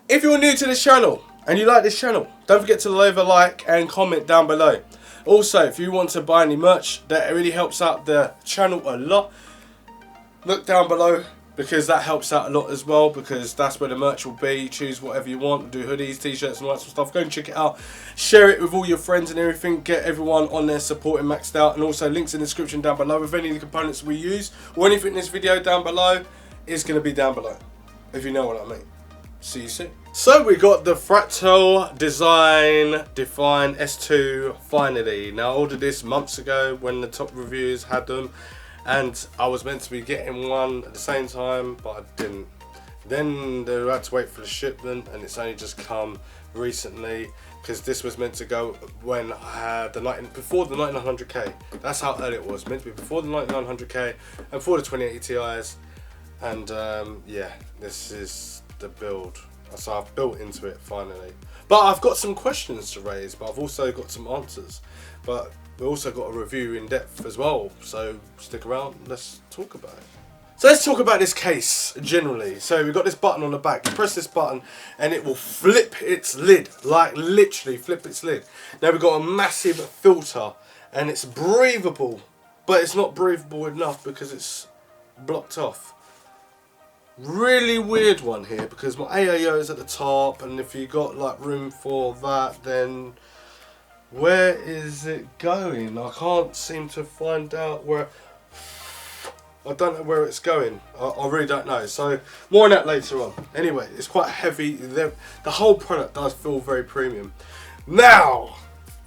If you're new to this channel and you like this channel, don't forget to leave a like and comment down below. Also, if you want to buy any merch, that really helps out the channel a lot. Look down below, because that helps out a lot as well, because that's where the merch will be. Choose whatever you want, do hoodies, t-shirts and all that sort of stuff. Go and check it out, share it with all your friends and everything, get everyone on there supporting MXDOUT, and also links in the description down below with any of the components we use, or anything in this video down below is going to be down below, if you know what I mean. See you soon. So we got the Fractal Design Define S2 finally. Now I ordered this months ago when the top reviews had them, and I was meant to be getting one at the same time, but I didn't. Then they had to wait for the shipment, and it's only just come recently, because this was meant to go when I had before the 9900K. That's how early it was. Meant to be before the 9900K and before the 2080 Ti's. And yeah, this is the build. So I've built into it finally. But I've got some questions to raise, but I've also got some answers. But we also got a review in depth as well, so stick around, let's talk about it. So let's talk about this case generally. So we've got this button on the back. You press this button and it will flip its lid, like literally flip its lid. Now we've got a massive filter and it's breathable, but it's not breathable enough because it's blocked off. Really weird one here, because my AAO is at the top, and if you got like room for that, then where is it going? I can't seem to find out where. I don't know where it's going. I really don't know. So more on that later on. Anyway, it's quite heavy. The whole product does feel very premium. Now,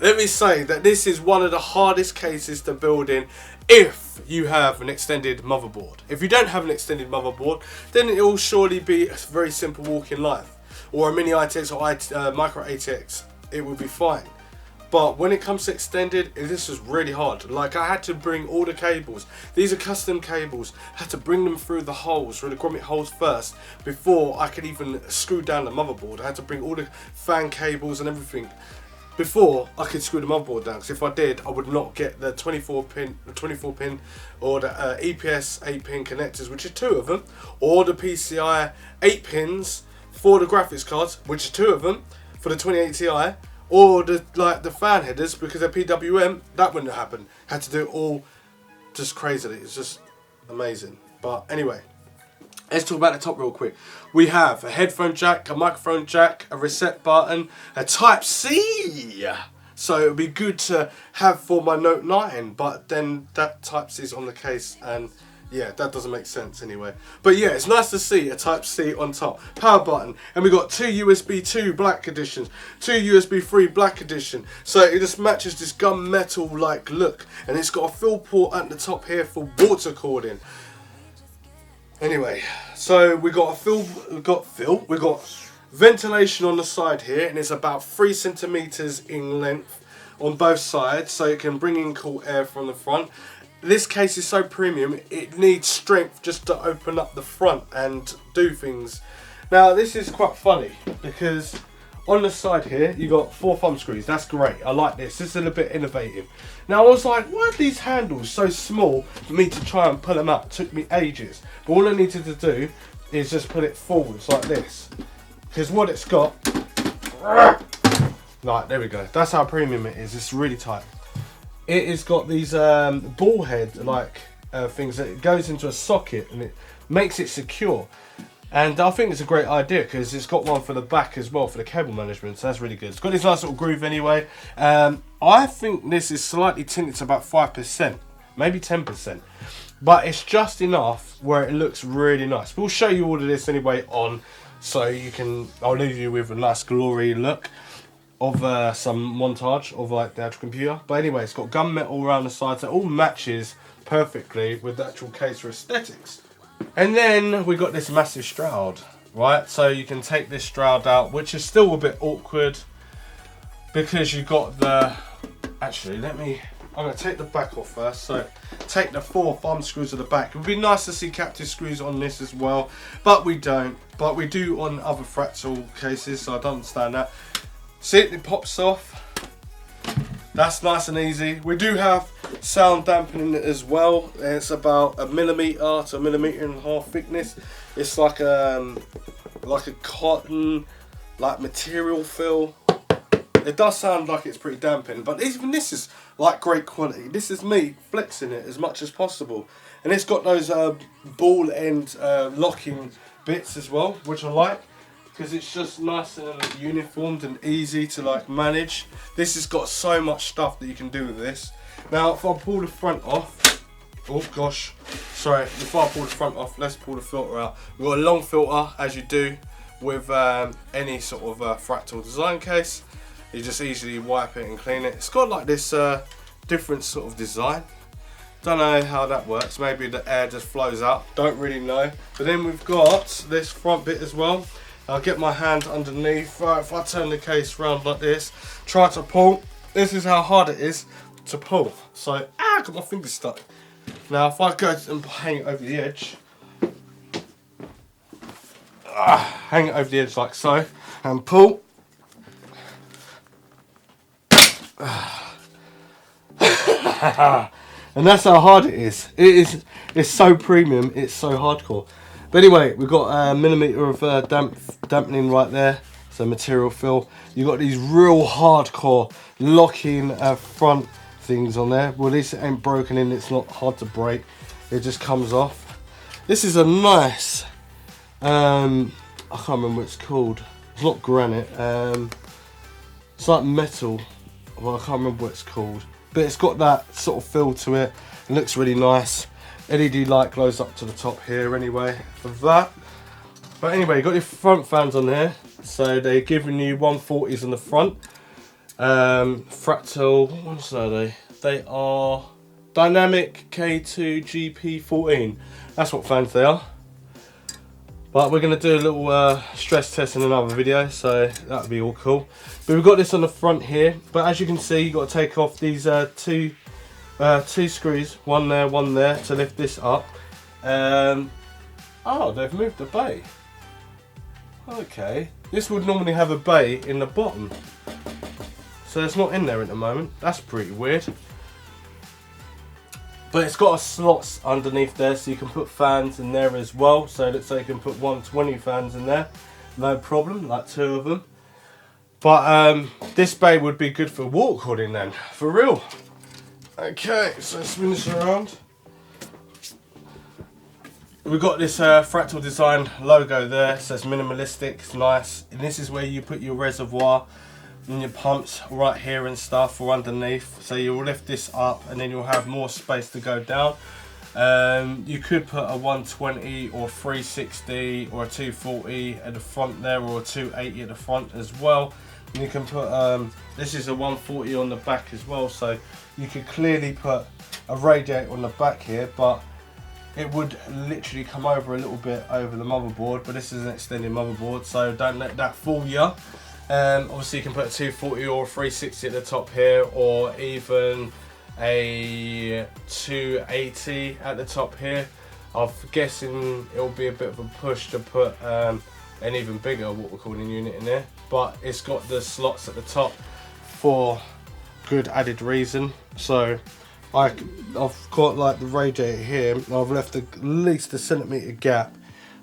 let me say that this is one of the hardest cases to build in if you have an extended motherboard. If you don't have an extended motherboard, then it will surely be a very simple walk in life. Or a mini ITX or micro ATX, it will be fine. But when it comes to extended, this is really hard. Like, I had to bring all the cables. These are custom cables. I had to bring them through the holes, through the grommet holes first, before I could even screw down the motherboard. I had to bring all the fan cables and everything before I could screw the motherboard down, because if I did, I would not get the 24 pin or the EPS 8-pin connectors, which are 2 of them, or the PCI 8 pins for the graphics cards, which are 2 of them for the 2080 Ti, or the fan headers, because they're PWM. That wouldn't have happened. Had to do it all just crazily. It's just amazing. But anyway, let's talk about the top real quick. We have a headphone jack, a microphone jack, a reset button, a Type-C. So it would be good to have for my Note 9, but then that Type-C is on the case, and yeah, that doesn't make sense anyway. But yeah, it's nice to see a Type-C on top. Power button, and we got 2 USB 2 black editions, 2 USB 3 black edition. So it just matches this gunmetal like look, and it's got a fill port at the top here for water cooling. Anyway, so we got ventilation on the side here, and it's about 3 centimeters in length on both sides, so it can bring in cool air from the front. This case is so premium, it needs strength just to open up the front and do things. Now this is quite funny, because on the side here you got 4 thumb screws. That's great, I like this. This is a little bit innovative. Now I was like, why are these handles so small for me to try and pull them out? It took me ages. But all I needed to do is just put it forwards like this, because what it's got, like, there we go. That's how premium it is. It's really tight. It has got these ball head like things that it goes into a socket, and it makes it secure. And I think it's a great idea, because it's got one for the back as well for the cable management, so that's really good. It's got this nice little groove anyway. I think this is slightly tinted to about 5%, maybe 10%, but it's just enough where it looks really nice. We'll show you all of this anyway on, so you can, I'll leave you with a nice glory look of some montage of like the actual computer. But anyway, it's got gunmetal around the side, so it all matches perfectly with the actual case for aesthetics. And then we got this massive shroud, right? So you can take this shroud out, which is still a bit awkward, because you got the, actually I'm going to take the back off first. So take the 4 thumb screws at the back. It would be nice to see captive screws on this as well, but we don't. But we do on other Fractal cases, so I don't understand that. See, it pops off. That's nice and easy. We do have sound dampening as well. It's about 1 millimeter to 1.5 millimeters thickness. It's like a cotton like material feel. It does sound like it's pretty damping, but even this is like great quality. This is me flexing it as much as possible. And it's got those ball end locking bits as well, which I like, because it's just nice and uniformed and easy to like manage. This has got so much stuff that you can do with this. Now if I pull the front off, oh gosh, sorry, before I pull the front off, let's pull the filter out. We've got a long filter, as you do with any sort of fractal design case. You just easily wipe it and clean it. It's got like this different sort of design. Don't know how that works. Maybe the air just flows out. Don't really know. But then we've got this front bit as well. I'll get my hand underneath. If I turn the case around like this, try to pull. This is how hard it is to pull. So, I got my fingers stuck. Now, if I go and hang it over the edge, hang it over the edge like so, and pull. And that's how hard it is. It's so premium, it's so hardcore. But anyway, we've got a millimeter of dampening right there, so material fill. You've got these real hardcore locking front things on there. Well, this ain't broken in, it's not hard to break. It just comes off. This is a nice, I can't remember what it's called. It's not granite, it's like metal. Well, I can't remember what it's called. But it's got that sort of feel to it. It looks really nice. LED light glows up to the top here anyway for that. But anyway, you've got your front fans on there. So they're giving you 140s on the front. Fractal, what ones are they? They are Dynamic K2 GP14. That's what fans they are. But we're going to do a little stress test in another video, so that'll be all cool. But we've got this on the front here. But as you can see, you've got to take off these two screws, one there, to lift this up. Oh, they've moved the bay. Okay, this would normally have a bay in the bottom, so it's not in there at the moment. That's pretty weird. But it's got a slots underneath there, so you can put fans in there as well. So let's say you can put 120 fans in there, no problem, like 2 of them. But this bay would be good for water cooling then, for real. Okay, so spin this around. We've got this Fractal Design logo there. It says minimalistic, it's nice. And this is where you put your reservoir and your pumps right here and stuff, or underneath. So you'll lift this up and then you'll have more space to go down. You could put a 120 or 360 or a 240 at the front there, or a 280 at the front as well. And you can put, this is a 140 on the back as well, so you could clearly put a radiator on the back here, but it would literally come over a little bit over the motherboard. But this is an extended motherboard, so don't let that fool you. Obviously you can put a 240 or a 360 at the top here, or even a 280 at the top here. I'm guessing it'll be a bit of a push to put an even bigger water cooling unit in there, but it's got the slots at the top for good added reason. So I've got like the radiator here, I've left at least a centimetre gap,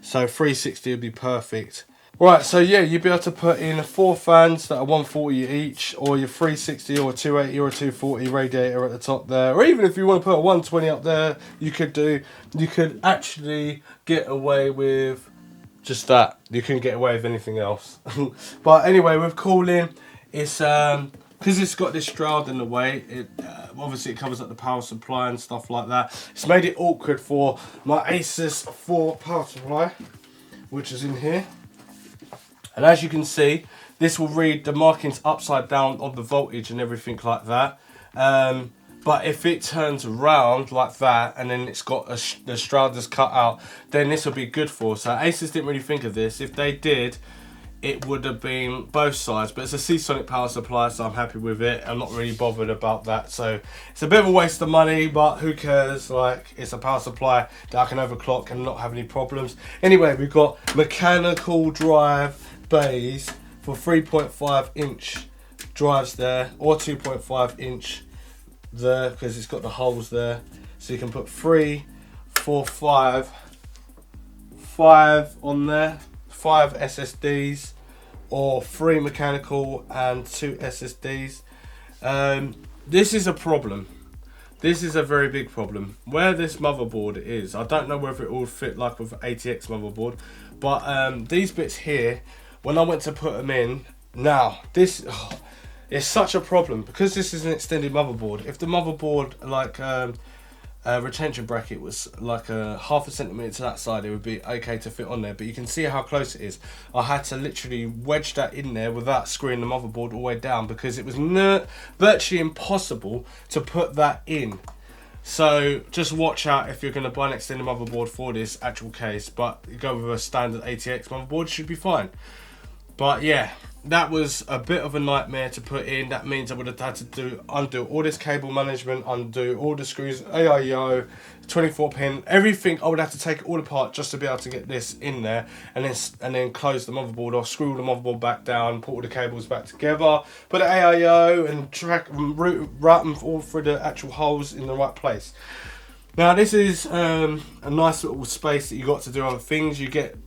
so 360 would be perfect. Right, so yeah, you'd be able to put in 4 fans that are 140 each, or your 360 or 280 or a 240 radiator at the top there, or even if you want to put a 120 up there, you could actually get away with just that. You couldn't get away with anything else. But anyway, with cooling, it's because it's got this shroud in the way, obviously it covers up the power supply and stuff like that. It's made it awkward for my ASUS 4 power supply, which is in here. And as you can see, this will read the markings upside down of the voltage and everything like that. But if it turns around like that, and then it's got the shroud that's cut out, then this will be good for. So ASUS didn't really think of this. If they did, it would have been both sides. But it's a Seasonic power supply, so I'm happy with it. I'm not really bothered about that. So it's a bit of a waste of money, but who cares? Like, it's a power supply that I can overclock and not have any problems. Anyway, we've got mechanical drive bays for 3.5 inch drives there, or 2.5 inch there, because it's got the holes there, so you can put 3, 4, 5 on there, 5 SSDs, or 3 mechanical and 2 SSDs. This is a problem. This is a very big problem. Where this motherboard is, I don't know whether it will fit like with ATX motherboard, but these bits here, when I went to put them in, now this is such a problem because this is an extended motherboard. If the motherboard like retention bracket was like a ½ centimetre to that side, it would be okay to fit on there, but you can see how close it is. I had to literally wedge that in there without screwing the motherboard all the way down because it was virtually impossible to put that in. So just watch out if you're going to buy an extended motherboard for this actual case, but you go with a standard ATX motherboard, should be fine. But yeah, that was a bit of a nightmare to put in. That means I would have had to undo all this cable management, undo all the screws, AIO, 24 pin, everything. I would have to take it all apart just to be able to get this in there, and then close the motherboard off, screw the motherboard back down, put all the cables back together, put the AIO and route them all through the actual holes in the right place. Now this is a nice little space that you got to do other things. You get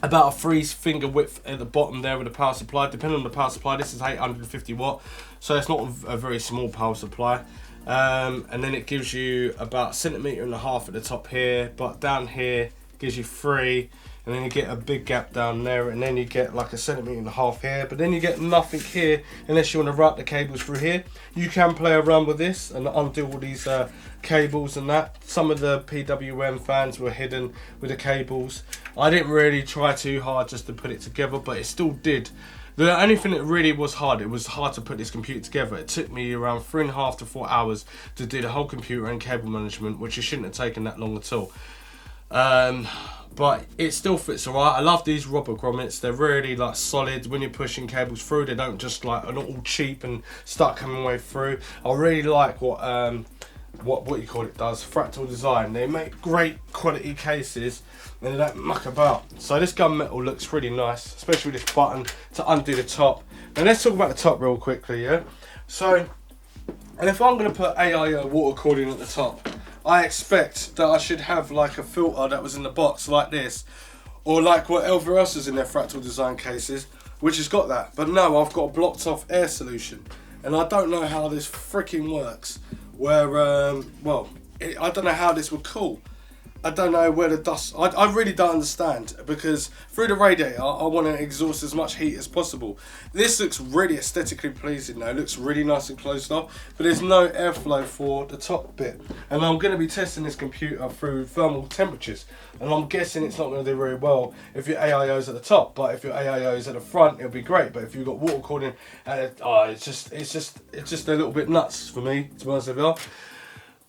about a 3-finger width at the bottom there with the power supply. Depending on the power supply, this is 850 watt, so it's not a very small power supply. And then it gives you about 1.5 centimetres at the top here, but down here gives you 3, and then you get a big gap down there, and then you get like 1.5 centimetres here, but then you get nothing here unless you want to route the cables through here. You can play around with this and undo all these cables and that. Some of the PWM fans were hidden with the cables. I didn't really try too hard just to put it together, but it still did. The only thing that really was hard, it was hard to put this computer together. It took me around 3.5 to 4 hours to do the whole computer and cable management, which it shouldn't have taken that long at all. But it still fits alright. I love these rubber grommets. They're really like solid. When you're pushing cables through, they don't just like, are not all cheap and start coming away through. I really like what you call it does, Fractal Design. They make great quality cases and they don't muck about. So this gunmetal looks really nice, especially with this button to undo the top. Now let's talk about the top real quickly, yeah? So, and if I'm going to put AIO water cooling at the top, I expect that I should have like a filter that was in the box like this, or like whatever else is in their Fractal Design cases, which has got that. But no, I've got a blocked off air solution, and I don't know how this freaking works. Where, I don't know how this would cool. I don't know where the dust, I really don't understand, because through the radiator I want to exhaust as much heat as possible. This looks really aesthetically pleasing though, it looks really nice and closed off, but there's no airflow for the top bit. And I'm going to be testing this computer through thermal temperatures, and I'm guessing it's not going to do very well if your AIO is at the top, but if your AIO is at the front it'll be great. But if you've got water cooling, it's just a little bit nuts for me, to be honest with you.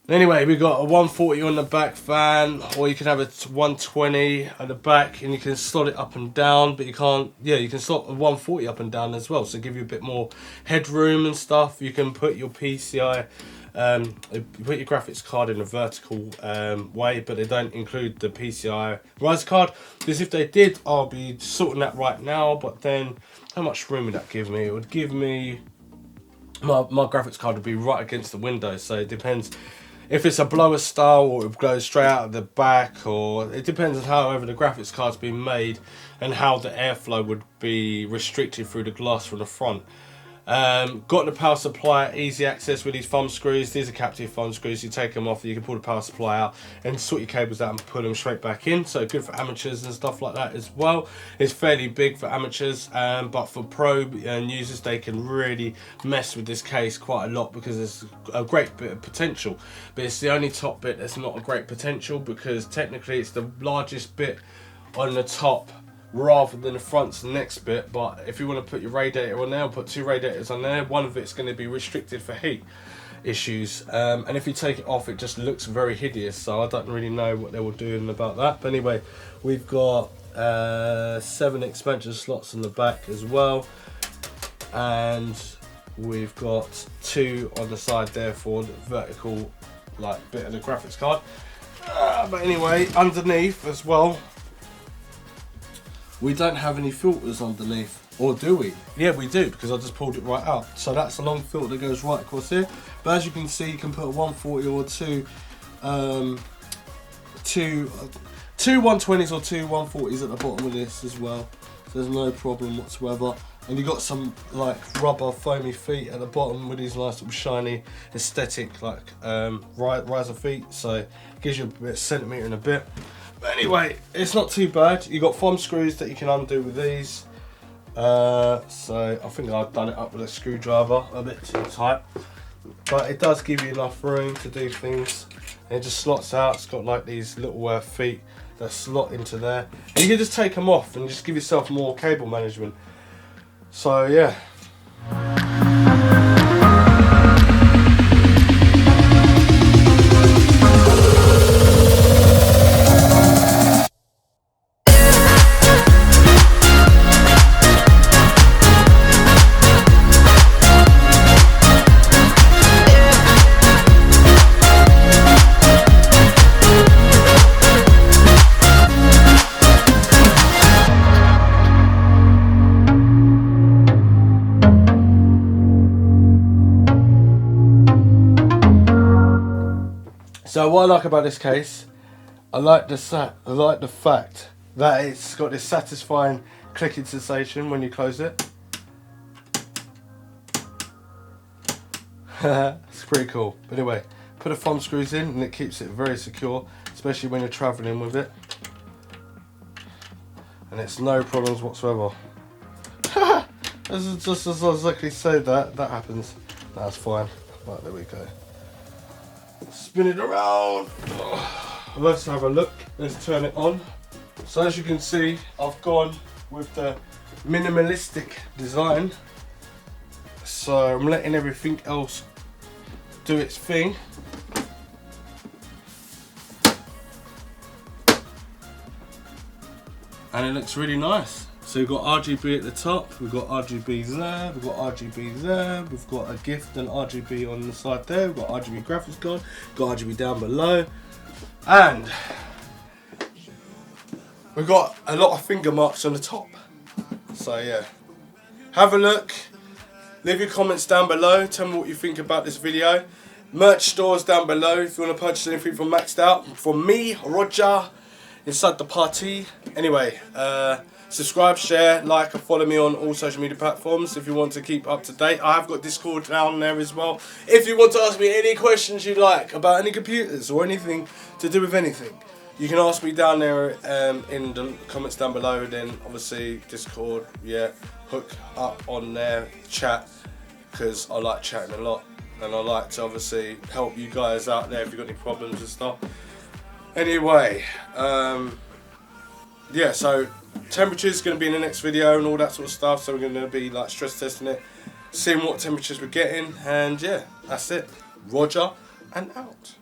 Anyway, we've got a 140 on the back fan, or you can have a 120 at the back, and you can slot it up and down, but you can't, you can slot a 140 up and down as well, so give you a bit more headroom and stuff. You can put your PCI, you put your graphics card in a vertical way, but they don't include the PCI riser card, because if they did, I'll be sorting that right now. But then, how much room would that give me? It would give me, my graphics card would be right against the window, so it depends. If it's a blower style, or it goes straight out of the back, or it depends on however the graphics card's been made and how the airflow would be restricted through the glass from the front. Got the power supply, easy access with these thumb screws. These are captive thumb screws. You take them off, you can pull the power supply out and sort your cables out and put them straight back in. So good for amateurs and stuff like that as well. It's fairly big for amateurs, but for pro users, they can really mess with this case quite a lot, because there's a great bit of potential. But it's the only top bit that's not a great potential, because technically it's the largest bit on the top rather than the front's the next bit. But if you want to put your radiator on there, or put 2 radiators on there, one of it's going to be restricted for heat issues, and if you take it off, it just looks very hideous. So I don't really know what they were doing about that. But anyway, we've got 7 expansion slots on the back as well, and we've got 2 on the side there for the vertical like bit of the graphics card. But anyway, underneath as well, we don't have any filters underneath, or do we? Yeah, we do, because I just pulled it right out. So that's a long filter that goes right across here. But as you can see, you can put a 140 or two 120s or 2 140s at the bottom of this as well. There's no problem whatsoever. And you got some like rubber foamy feet at the bottom with these nice little shiny aesthetic like riser feet, so it gives you a bit of centimetre and a bit. But anyway, it's not too bad. You got thumb screws that you can undo with these. So I think I've done it up with a screwdriver, a bit too tight, but it does give you enough room to do things. And it just slots out. It's got like these little feet that slot into there, and you can just take them off and just give yourself more cable management. So yeah. So what I like about this case, I like the fact that it's got this satisfying clicking sensation when you close it. It's pretty cool. But anyway, put the thumb screws in and it keeps it very secure, especially when you're travelling with it. And it's no problems whatsoever. Just as I exactly said that happens. That's fine. Right, there we go. Spin it around. Let's have a look. Let's turn it on. So as you can see, I've gone with the minimalistic design. So I'm letting everything else do its thing. And it looks really nice. So we've got RGB at the top, we've got RGB there, we've got RGB there, we've got a gift and RGB on the side there, we've got RGB graphics card, got RGB down below, and we've got a lot of finger marks on the top. So yeah, have a look, leave your comments down below, tell me what you think about this video. Merch stores down below if you want to purchase anything from MXDOUT, from me, Roger, inside the party. Anyway, subscribe, share, like and follow me on all social media platforms if you want to keep up to date. I have got Discord down there as well. If you want to ask me any questions you like about any computers or anything to do with anything, you can ask me down there in the comments down below. Then obviously Discord, yeah, hook up on there, chat, because I like chatting a lot and I like to obviously help you guys out there if you've got any problems and stuff. Anyway, yeah, so temperatures going to be in the next video and all that sort of stuff, so we're going to be like stress testing it, seeing what temperatures we're getting, and yeah, that's it. Roger and out.